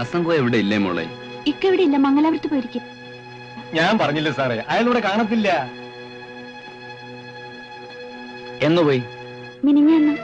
അസംഗോ എവിടെ ഇല്ലേ മോളെ? ഇക്ക ഇവിടെ ഇല്ല, മംഗലാപുരത്ത് പോയിരിക്കും. ഞാൻ പറഞ്ഞില്ലേ സാറേ, അയാളിവിടെ കാണത്തില്ല. എന്ന് പോയി? മിനിഞ്ഞാന്ന്.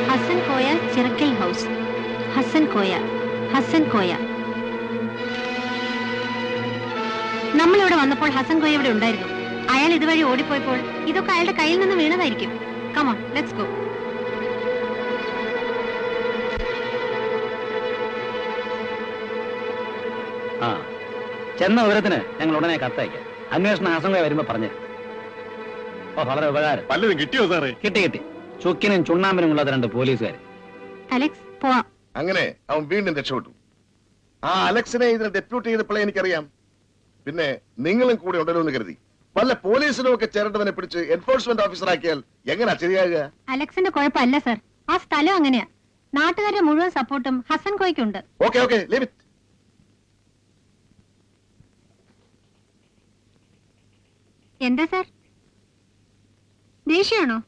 ഹസൻ കോയ ചിറക്കൽ ഹൗസ്. ഹസൻ കോയ, ഹസൻ കോയ. നമ്മളിവിടെ വന്നപ്പോൾ ഹസൻ കോയ ഇവിടെ ഉണ്ടായിരുന്നു. അയാൾ ഇതുവഴി ഓടിപ്പോയപ്പോൾ ഇതൊക്കെ അയാളുടെ കയ്യിൽ നിന്ന് വീണതായിരിക്കും. Come on, let's go. ആ, ചെന്ന വിവരത്തിന് ഞങ്ങൾ ഉടനെ കത്തയക്കാം. അന്വേഷണം ഹസൻ കോയ വരുമ്പോ പറഞ്ഞു. ഓ, വളരെ ഉപകാരം. പലതും കിട്ടിയോ സാറേ? കിട്ടി കിട്ടി. ചുക്കിനും ചുണ്ണാമ്പിനും ഉള്ളത് 2 പോലീസുകാർ. അലക്സ്, പോവാം. അങ്ങനെ അവൻ വീണ്ടും രക്ഷപ്പെട്ടു. ആ അലക്സിനെ ഇതിനെ ഡെപ്യൂട്ട് ചെയ്തപ്പോഴേ എനിക്കറിയാം. പിന്നെ നിങ്ങളും കൂടെ ഉണ്ടല്ലോ എന്ന് കരുതി. വല്ല പോലീസിനും ഒക്കെ ചേരേണ്ടവനെ പിടിച്ച് എൻഫോഴ്സ്മെന്റ് ഓഫീസർ ആക്കിയാൽ എങ്ങനെ ശരിയാകുക? അലക്സിന്റെ കുഴപ്പമല്ല സർ, ആ സ്ഥലം അങ്ങനെയാ. നാട്ടുകാരുടെ മുഴുവൻ സപ്പോർട്ടും ഹസൻ കോയ്ക്കുണ്ട്. Okay okay, leave it. എന്താ സർ, ദേഷ്യമാണോ?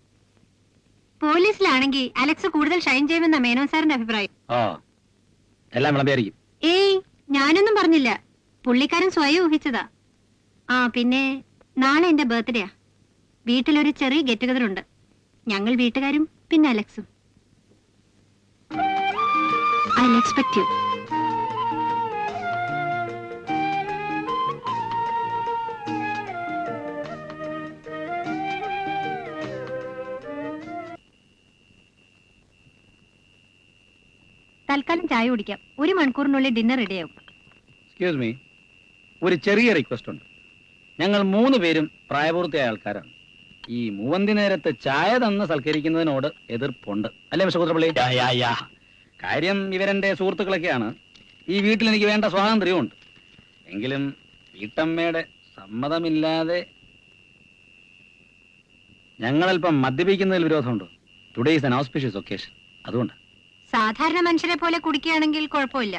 പോലീസിലാണെങ്കിൽ അലക്സ് കൂടുതൽ ഷൈൻ ചെയ്യുമെന്ന മേനോൻ സാറിന്റെ അഭിപ്രായം. ഓ, എല്ലാം വിളമ്പിയായിരിക്കും. ഏയ്, ഞാനൊന്നും പറഞ്ഞില്ല. പുള്ളിക്കാരൻ സ്വയം ഊഹിച്ചതാ. ആ പിന്നെ നാളെ എന്റെ ബർത്ത്ഡേയാ. വീട്ടിലൊരു ചെറിയ ഗെറ്റ് ടുഗദർ ഉണ്ട്. ഞങ്ങൾ വീട്ടുകാരും പിന്നെ അലക്സും. I expect U. തൽക്കാലം ചായ കുടിക്കാം. 1 മണിക്കൂറിനുള്ളിൽ ഡിന്നർ റെഡിയാവും. എക്സ്ക്യൂസ് മീ, ഒരു ചെറിയ റിക്വസ്റ്റ് ഉണ്ട്. ഞങ്ങൾ 3 പേരും പ്രായപൂർത്തിയായ ആൾക്കാരാണ്. ഈ മൂവന്തി നേരത്ത് ചായ തന്ന് സൽക്കരിക്കുന്നതിനോട് എതിർപ്പുണ്ട്, അല്ലേ മിസ്റ്റർ കുത്രപ്പള്ളി? കാര്യം ഇവരെന്റെ സുഹൃത്തുക്കളൊക്കെയാണ്. ഈ വീട്ടിൽ എനിക്ക് വേണ്ട സ്വാതന്ത്ര്യമുണ്ട്. എങ്കിലും വീട്ടമ്മയുടെ സമ്മതമില്ലാതെ ഞങ്ങളൽപ്പം മദ്യപിക്കുന്നതിൽ വിരോധമുണ്ട്. Today is an auspicious occasion, അതുകൊണ്ട്. സാധാരണ മനുഷ്യരെ പോലെ കുടിക്കുകയാണെങ്കിൽ കുഴപ്പമില്ല.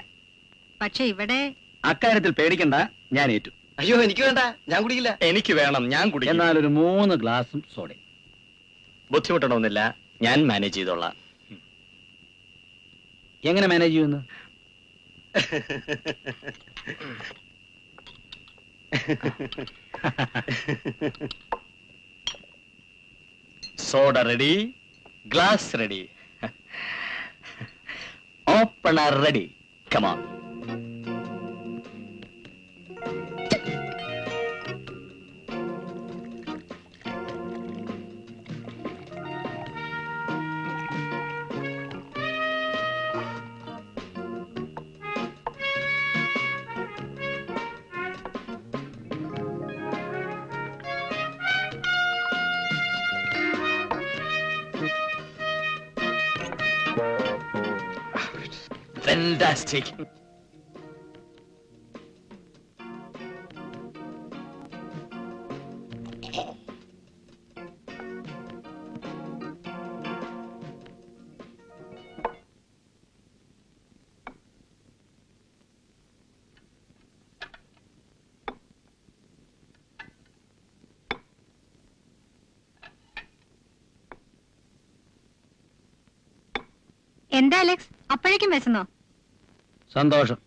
പക്ഷെ ഇവിടെ അക്കാര്യത്തിൽ പേടിക്കണ്ട, ഞാൻ ഏറ്റു. അയ്യോ, എനിക്ക് വേണ്ട, ഞാൻ കുടിക്കില്ല. എനിക്ക് വേണം, ഞാൻ കുടിക്കും. എന്നാൽ ഒരു 3 ഗ്ലാസും സോഡ. ബുദ്ധിമുട്ടണമെന്നില്ല, ഞാൻ മാനേജ് ചെയ്തോളാം. എങ്ങനെ മാനേജ് ചെയ്യുന്നു? Soda ready, glass ready, opener ready. Come on. Fantastic. എന്താ അലക്സ്, അപ്പോഴേക്കും വിശന്നോ? സന്തോഷം,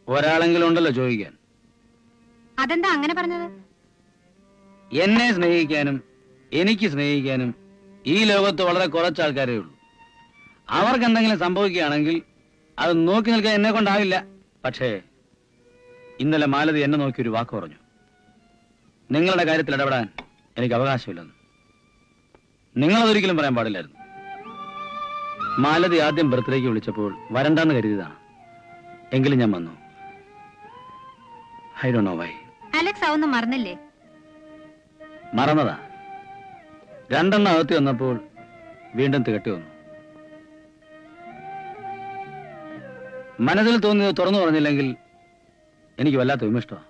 ഒരാളെങ്കിലും ഉണ്ടല്ലോ ചോദിക്കാൻ. അതെന്താ അങ്ങനെ പറഞ്ഞത്? എന്നെ സ്നേഹിക്കാനും എനിക്ക് സ്നേഹിക്കാനും ഈ ലോകത്ത് വളരെ കുറച്ച് ആൾക്കാരേ ഉള്ളൂ. അവർക്ക് എന്തെങ്കിലും സംഭവിക്കുകയാണെങ്കിൽ അത് നോക്കി നിൽക്കാൻ എന്നെ കൊണ്ടാവില്ല. പക്ഷേ ഇന്നലെ മാലതി എന്നെ നോക്കി ഒരു വാക്ക് പറഞ്ഞു. നിങ്ങളുടെ കാര്യത്തിൽ ഇടപെടാൻ എനിക്ക് അവകാശമില്ലെന്ന്. നിങ്ങളതൊരിക്കലും പറയാൻ പാടില്ലായിരുന്നു. മാലതി ആദ്യം ബർത്ത്ഡേക്ക് വിളിച്ചപ്പോൾ വരണ്ടെന്ന് കരുതിയതാണ്. എങ്കിലും ഞാൻ വന്നു. I don't know why. Alex അതൊന്നും മറന്നില്ലേ? മറന്നതാ. രണ്ടെണ്ണം അകത്തി വന്നപ്പോൾ വീണ്ടും തികട്ടി വന്നു. മനസ്സിൽ തോന്നിയത് തുറന്നു പറഞ്ഞില്ലെങ്കിൽ എനിക്ക് വല്ലാത്ത വിമിഷ്ടമാണ്.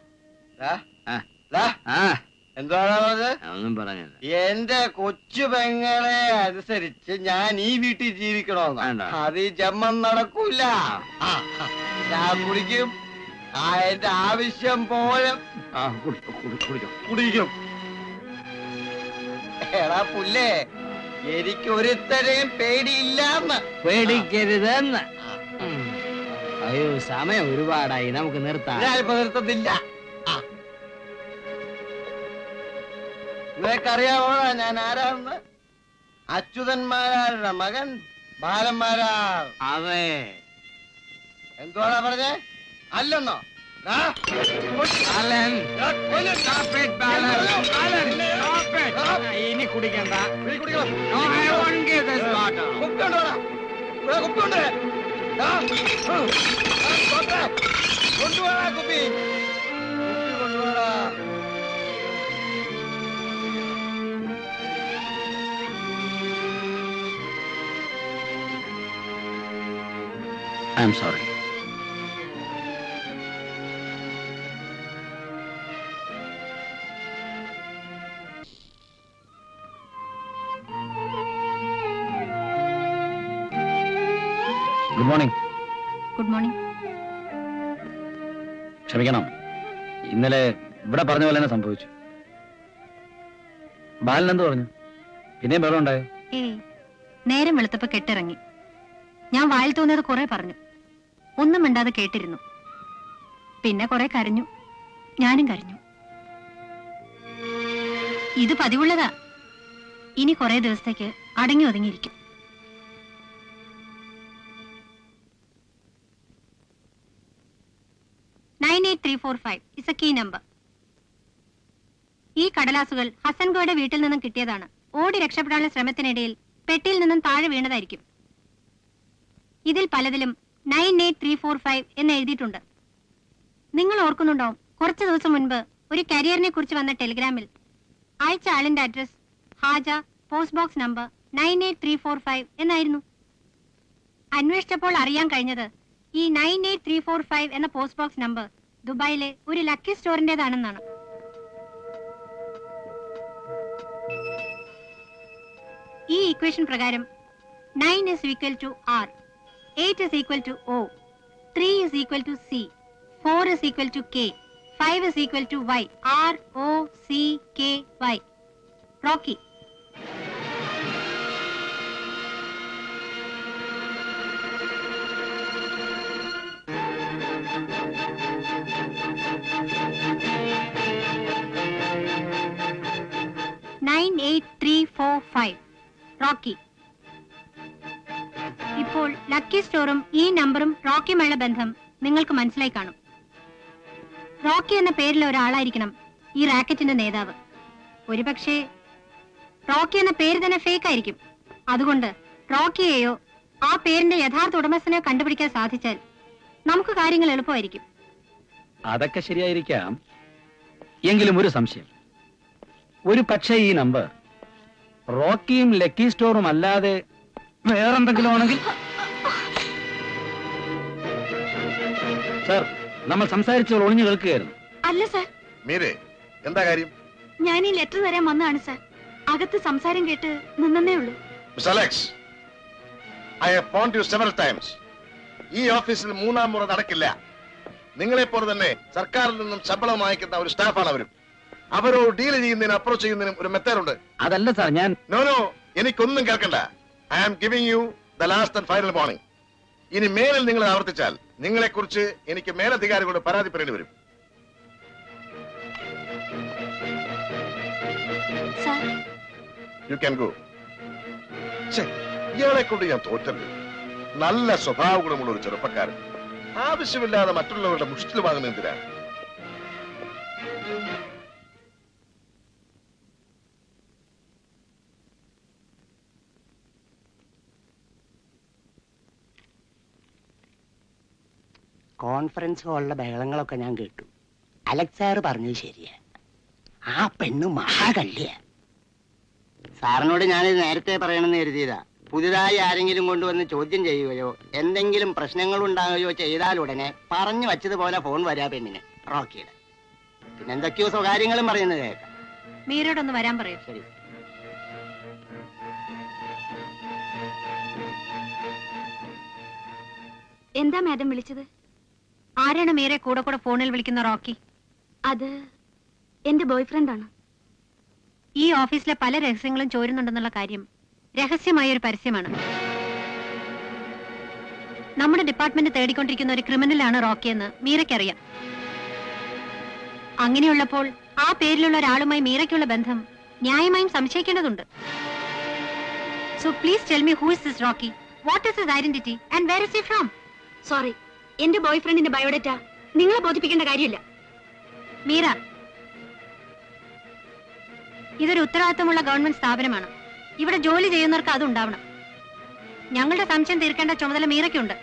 എന്താണ് പറഞ്ഞത്? ഒന്നും പറഞ്ഞില്ല. എന്റെ കൊച്ചു പെങ്ങളെ അനുസരിച്ച് ഞാൻ ഈ വീട്ടിൽ ജീവിക്കണോന്ന്. അത് ഈ ജന്മം നടക്കൂല. ഞാൻ കുടിക്കും. എന്റെ ആവശ്യം പോലെ കുടിക്കും. എടാ പുല്ലേ, എനിക്ക് ഒരുത്തരെയും പേടിയില്ലെന്ന്. പേടിക്കരുതെന്ന്. അയ്യോ, സമയം ഒരുപാടായി, നമുക്ക് നിർത്താം. ഞാനിപ്പോ നിർത്തത്തില്ല. നിനക്കറിയാമോ ഞാൻ ആരാണെന്ന്? അച്യുതന്മാരാരുടെ മകൻ ബാലന്മാരാർ. അതെ. എന്തുവാടാ പറഞ്ഞേ? അല്ലെന്നോ? ഇനി കുടിക്കണ്ട. കൊണ്ടുപോടാ കുപ്പി, കൊണ്ടുപോടാ. I'm sorry. Good morning. Good morning. ക്ഷമിക്കണം, ഇന്നലെ ഇവിടെ പറഞ്ഞ പോലെ തന്നെ സംഭവിച്ചു. ബാലൻ എന്ത് പറഞ്ഞു? പിന്നെയും ബഹളം ഉണ്ടായോ? ഏയ്, നേരം വെളുത്തപ്പോ കെട്ടിറങ്ങി. ഞാൻ വായിൽ തോന്നിയത് കുറെ പറഞ്ഞു. ഒന്നും മിണ്ടാതെ കേട്ടിരുന്നു. പിന്നെ കുറെ കരഞ്ഞു. ഞാനും കരഞ്ഞു. ഇത് പതിവുള്ളതാ. ഇനി കുറെ ദിവസത്തേക്ക് അടങ്ങി ഒതുങ്ങിയിരിക്കും. is a key number. ഈ കടലാസുകൾ ഹസൻഗോയുടെ വീട്ടിൽ നിന്നും കിട്ടിയതാണ്. ഓടി രക്ഷപ്പെടാനുള്ള ശ്രമത്തിനിടയിൽ പെട്ടിയിൽ നിന്നും താഴെ വീണതായിരിക്കും. ഇതിൽ പലതിലും 98345 എന്ന് എഴുതിയിട്ടുണ്ട്. നിങ്ങൾ ഓർക്കുന്നുണ്ടാവും, കുറച്ചു ദിവസം മുൻപ് ഒരു കരിയറിനെ കുറിച്ച് വന്ന ടെലിഗ്രാമിൽ അയച്ച ആളിന്റെ അഡ്രസ് ഹാജ, പോസ്റ്റ് ബോക്സ് നമ്പർ 98345 എന്നായിരുന്നു. അന്വേഷിച്ചപ്പോൾ അറിയാൻ കഴിഞ്ഞത് ഈ 98345 എന്ന പോസ്റ്റ് ബോക്സ് നമ്പർ ദുബായിലെ ഒരു ലക്കി സ്റ്റോറിന്റേതാണെന്നാണ്. ഈ ഇക്വേഷൻ പ്രകാരം 9 is equal to R, 8 is equal to O, 3 is equal to C, 4 is equal to K, 5 is equal to Y. R O C K Y. Rocky. Rocky. ഇപ്പോൾ lucky സ്റ്റോറും ഈ നമ്പറും റോക്കിയുമുള്ള ബന്ധം നിങ്ങൾക്ക് മനസ്സിലായി കാണും. റോക്കി എന്ന പേരിൽ ഒരാളായിരിക്കണം ഈ റാക്കറ്റിന്റെ നേതാവ്. ഒരുപക്ഷെ റോക്കി എന്ന പേര് തന്നെ ഫേക്ക് ആയിരിക്കും. അതുകൊണ്ട് റോക്കിയെയോ ആ പേരിന്റെ യഥാർത്ഥ ഉടമസ്ഥനെയോ കണ്ടുപിടിക്കാൻ സാധിച്ചാൽ നമുക്ക് കാര്യങ്ങൾ എളുപ്പമായിരിക്കും. അതൊക്കെ ശരിയായിരിക്കാം. എങ്കിലും ഒരു സംശയം. ഒരു പക്ഷേ ഈ നമ്പർ റോക്കിയും ലക്കി സ്റ്റോറും അല്ലാതെ വേറെന്തെങ്കിലും ആണെങ്കിൽ? സർ, നമ്മൾ സംസാരിച്ചവൾ ഒളിഞ്ഞു കേൾക്കുകയായിരുന്നു. അല്ല സർ. മീരെ, എന്താ കാര്യം? ഞാൻ ഈ ലെറ്റർ തരാൻ വന്നതാണ് സർ. അകത്ത് സംസാരം കേട്ട് നിന്നേ ഉള്ളൂ. Mister Alex, I have phoned you several times. ഈ ഓഫീസിൽ മൂന്നാം മുറ നടക്കില്ല. നിങ്ങളെപ്പോലെ തന്നെ സർക്കാരിൽ നിന്നും ശമ്പളം വാങ്ങിക്കുന്ന ഒരു സ്റ്റാഫാണ് അവരും. അവരോട് ഡീൽ ചെയ്യുന്നതിനും അപ്രോച്ച് ചെയ്യുന്നതിനും ഒരു മെത്തേഡ് ഉണ്ട്. അതല്ല സാർ, ഞാൻ നോ, എനിക്കൊന്നും കേൾക്കണ്ട. I am giving you the last and final warning. ഇനി മേലിൽ നിങ്ങൾ ആവർത്തിച്ചാൽ നിങ്ങളെ കുറിച്ച് എനിക്ക് മേലധികാരികളോട് പരാതിപ്പെടേണ്ടി വരും. You can go. ഇയാളെ കൊണ്ട് ഞാൻ തോറ്റല്ലോ. നല്ല സ്വഭാവ ഗുണമുള്ള ഒരു ചെറുപ്പക്കാരൻ ആവശ്യമില്ലാതെ മറ്റുള്ളവരുടെ മുഷ്ടിൽ വാങ്ങുന്ന എന്തിനാണ്? കോൺഫറൻസ് ഹാളിലെ ബഹളങ്ങളൊക്കെ ഞാൻ കേട്ടു. അലക്സ് സാറ് പറഞ്ഞത് ശരിയാ, ആ പെണ്ണ് മഹാകള്ളിയ. സാറിനോട് ഞാനിത് നേരത്തെ പറയണമെന്ന് കരുതിയതാ. പുതിയതായി ആരെങ്കിലും കൊണ്ടുവന്ന് ചോദ്യം ചെയ്യുകയോ എന്തെങ്കിലും പ്രശ്നങ്ങൾ ഉണ്ടാകുകയോ ചെയ്താൽ ഉടനെ പറഞ്ഞു വച്ചതുപോലെ ഫോൺ വരാ പെണ്ണിന്, റോക്കിയുടെ. പിന്നെ എന്തൊക്കെയോ സ്വകാര്യങ്ങളും പറയുന്നത് കേൾക്കാം. മീരയോടൊന്ന് വരാൻ പറയൂ. ശരി. എന്താ മാഡം വിളിച്ചത്? ആരാണ് മീരെ കൂടെ കൂടെ ഫോണിൽ വിളിക്കുന്ന റോക്കി? അത് എന്റെ ബോയ്ഫ്രണ്ട് ആണ്. ഈ ഓഫീസിലെ പല രഹസ്യങ്ങളും ചോരുന്നുണ്ടെന്നുള്ള കാര്യം രഹസ്യമായ ഒരു പരസ്യമാണ്. നമ്മുടെ ഡിപ്പാർട്ട്മെന്റ് തേടിക്കൊണ്ടിരിക്കുന്ന ഒരു ക്രിമിനലാണ് റോക്കി എന്ന് മീരയ്ക്കറിയാം. അങ്ങനെയുള്ളപ്പോൾ ആ പേരിലുള്ള ഒരാളുമായി മീരയ്ക്കുള്ള ബന്ധം ന്യായമായും സംശയിക്കേണ്ടതുണ്ട്. So please tell me who is this Rocky? What is his identity and where is he from? Sorry, എന്റെ ബോയ്ഫ്രണ്ടിന്റെ ബയോഡേറ്റ നിങ്ങളെ ബോധിപ്പിക്കേണ്ട കാര്യമില്ല. മീര, ഇതൊരു ഉത്തരവാദിത്തമുള്ള ഗവൺമെന്റ് സ്ഥാപനമാണ്. ഇവിടെ ജോലി ചെയ്യുന്നവർക്ക് അതുണ്ടാവണം. ഞങ്ങളുടെ സംശയം തീർക്കേണ്ട ചുമതല മീരയ്ക്കുണ്ട്.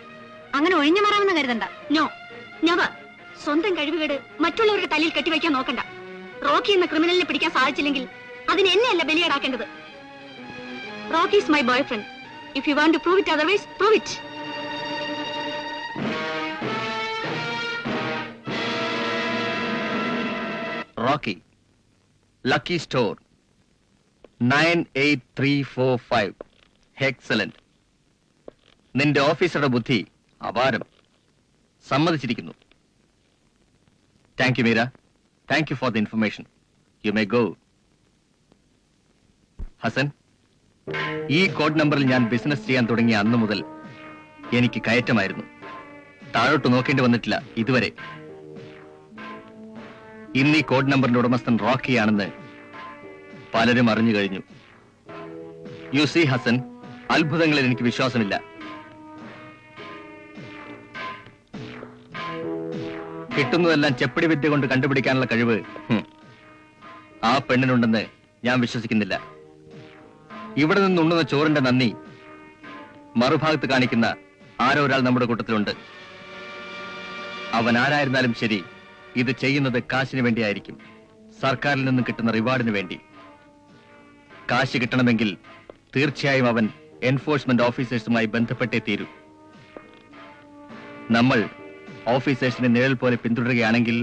അങ്ങനെ ഒഴിഞ്ഞു മാറാമെന്ന് കരുതണ്ട. No, never. സ്വന്തം കഴിവുകേട് മറ്റുള്ളവരുടെ തലയിൽ കെട്ടിവയ്ക്കാൻ നോക്കണ്ട. റോക്കി എന്ന ക്രിമിനലിനെ പിടിക്കാൻ സാധിച്ചില്ലെങ്കിൽ അതിന് എന്നെയല്ല ബലിയാടാക്കേണ്ടത്. Rocky is my boyfriend. If you want to prove it otherwise prove it. Rocky, Lucky Store, 98345. Excellent. നിന്റെ ഓഫീസറുടെ ബുദ്ധി അപാരം. സമ്മതിച്ചിരിക്കുന്നു. Thank you Meera. Thank you for the information. You may go. Hasan, ഈ കോഡ് നമ്പറിൽ ഞാൻ ബിസിനസ് ചെയ്യാൻ തുടങ്ങിയ അന്നു മുതൽ എനിക്ക് കയറ്റമായിരുന്നു. താഴോട്ട് നോക്കേണ്ടി വന്നിട്ടില്ല ഇതുവരെ. ഇന്ന് ഈ കോഡ് നമ്പറിന്റെ ഉടമസ്ഥൻ റോക്കിയാണെന്ന് പലരും അറിഞ്ഞു കഴിഞ്ഞു. യു സി ഹസൻ, അത്ഭുതങ്ങളിൽ എനിക്ക് വിശ്വാസമില്ല. കിട്ടുന്നതെല്ലാം ചെപ്പടി വിദ്യ കൊണ്ട് കണ്ടുപിടിക്കാനുള്ള കഴിവ് ആ പെണ്ണിനുണ്ടെന്ന് ഞാൻ വിശ്വസിക്കുന്നില്ല. ഇവിടെ നിന്നുണ്ണുന്ന ചോറിന്റെ നന്ദി മറുഭാഗത്ത് കാണിക്കുന്ന ആരോ ഒരാൾ നമ്മുടെ കൂട്ടത്തിലുണ്ട്. അവൻ ആരായിരുന്നാലും ശരി, ഇത് ചെയ്യുന്നത് കാശിന് വേണ്ടിയായിരിക്കും. സർക്കാരിൽ നിന്നും കിട്ടുന്ന റിവാർഡിന് വേണ്ടി. കാശ് കിട്ടണമെങ്കിൽ തീർച്ചയായും അവൻ എൻഫോഴ്സ്മെന്റ് ഓഫീസേഴ്സുമായി ബന്ധപ്പെട്ടേ തീരൂ. നമ്മൾ ഓഫീസേഴ്സിനെ നിഴൽ പോലെ പിന്തുടരുകയാണെങ്കിൽ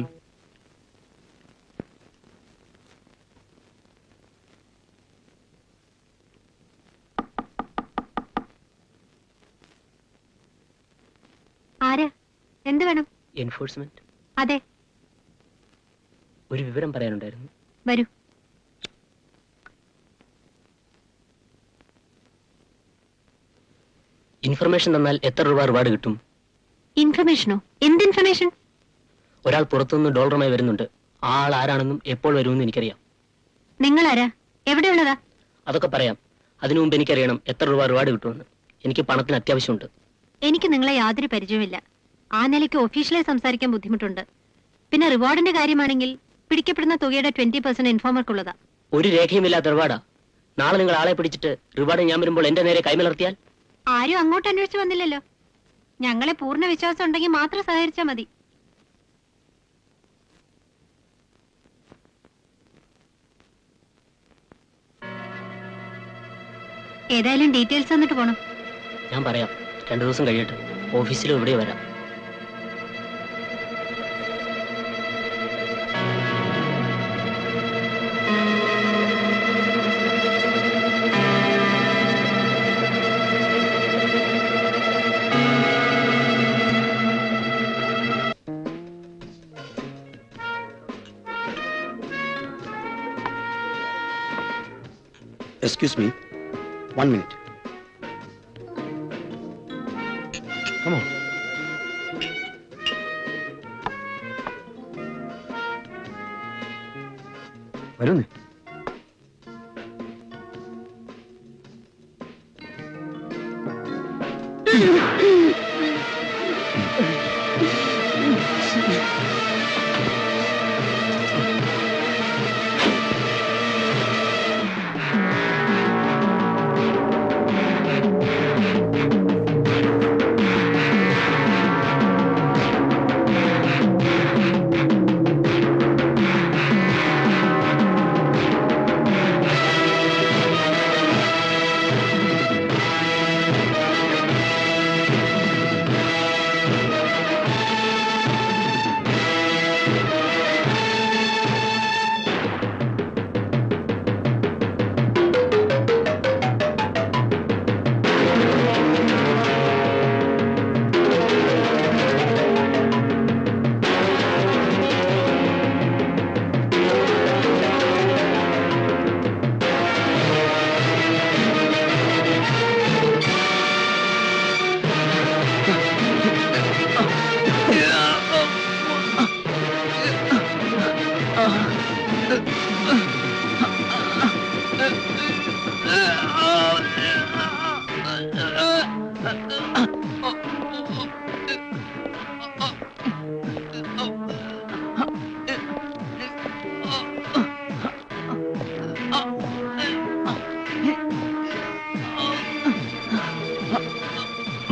ആര്? എന്ത് വേണം? എൻഫോഴ്സ്മെന്റ്. അതെ, ഒരു വിവരം പറയാനുണ്ടായിരുന്നു. വരൂ. ഇൻഫർമേഷൻ തന്നാൽ എത്ര രൂപ റിവാർഡ് കിട്ടും? ഇൻഫർമേഷനോ? എന്ത് ഇൻഫർമേഷൻ? ഒരാൾ പുറത്തുനിന്ന് ഡോളറുമായി വരുന്നുണ്ട്. ആ ആൾ ആരാണെന്നും എപ്പോൾ വരുമെന്നും എനിക്കറിയാം. നിങ്ങൾ ആരാ? എവിടെയുള്ളതാ? അതൊക്കെ പറയാം. അതിനു മുമ്പ് എനിക്കറിയണം എത്ര രൂപ റിവാർഡ് കിട്ടുമെന്ന്. എനിക്ക് പണത്തിന് അത്യാവശ്യമുണ്ട്. എനിക്ക് നിങ്ങളെ യാതൊരു പരിചയമില്ല. ആ നിലയ്ക്ക് ഒഫീഷ്യലായി സംസാരിക്കാൻ ബുദ്ധിമുട്ടുണ്ട്. പിന്നെ റിവാർഡിന്റെ കാര്യമാണെങ്കിൽ പിടിക്കപ്പെടുന്ന തുകയുടെ 20% ഇൻഫോമർക്കുള്ളതാ. ഒരു രേഖയുമില്ലാത്ത റിവാർഡാ. നാളെ നിങ്ങൾ ആളെ പിടിച്ചിട്ട് റിവാർഡ് ഞാൻ വരുമ്പോൾ എന്റെ നേരെ കൈമലർത്തിയാൽ? ആരും അങ്ങോട്ട് അന്വേഷിച്ച് വന്നില്ലല്ലോ. ഞങ്ങളെ പൂർണ്ണ വിശ്വാസം ഉണ്ടെങ്കിൽ മാത്രം സഹകരിച്ചാൽ മതി. ഏതായാലും ഡീറ്റെയിൽസ് തന്നിട്ട് പോണം. ഞാൻ പറയാം. 2 ദിവസം കഴിയട്ടെ. ഓഫീസിലും ഇവിടെ വരാം. Excuse me. 1 minute. Come on. വരുന്നേ.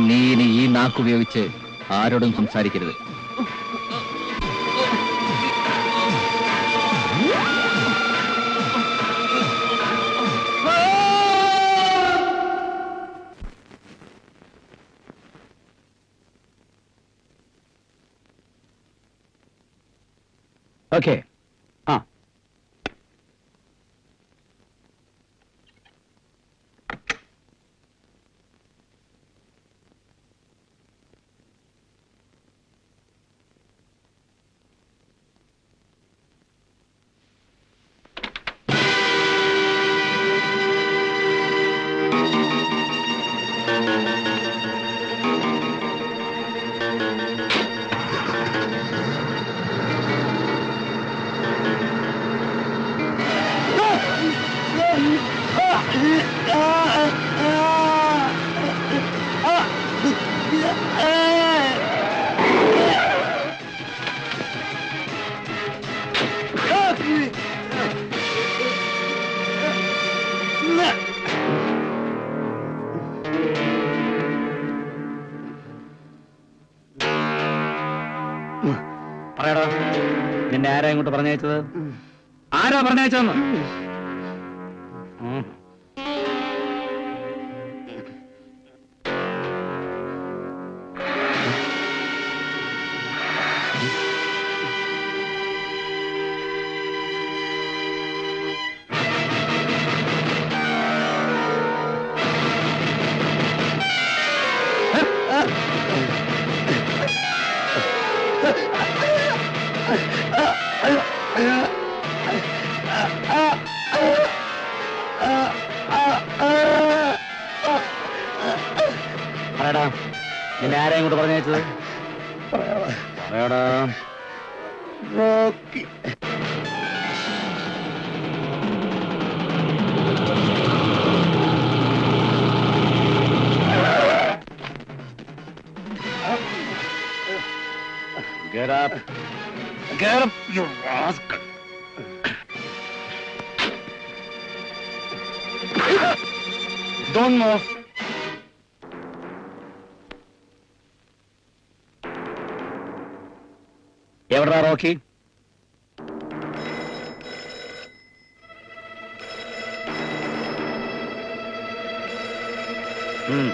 നീ ഇനി ഈ നാക്കുപയോഗിച്ച് ആരോടും സംസാരിക്കരുത്. ഓക്കെ. ആ, പറയടാ, നിന്നെ ആരാ ഇങ്ങോട്ട് പറഞ്ഞയച്ചത്? ആരാ പറഞ്ഞയച്ചതെന്ന്? പറയടാ, നിന്നെ ആരാ ഇങ്ങോട്ട് പറഞ്ഞയച്ചത്? പറയടാ. Rocky. Get up. Get up, you rascal. Don't move. എവിടാ റോക്കി? ഉം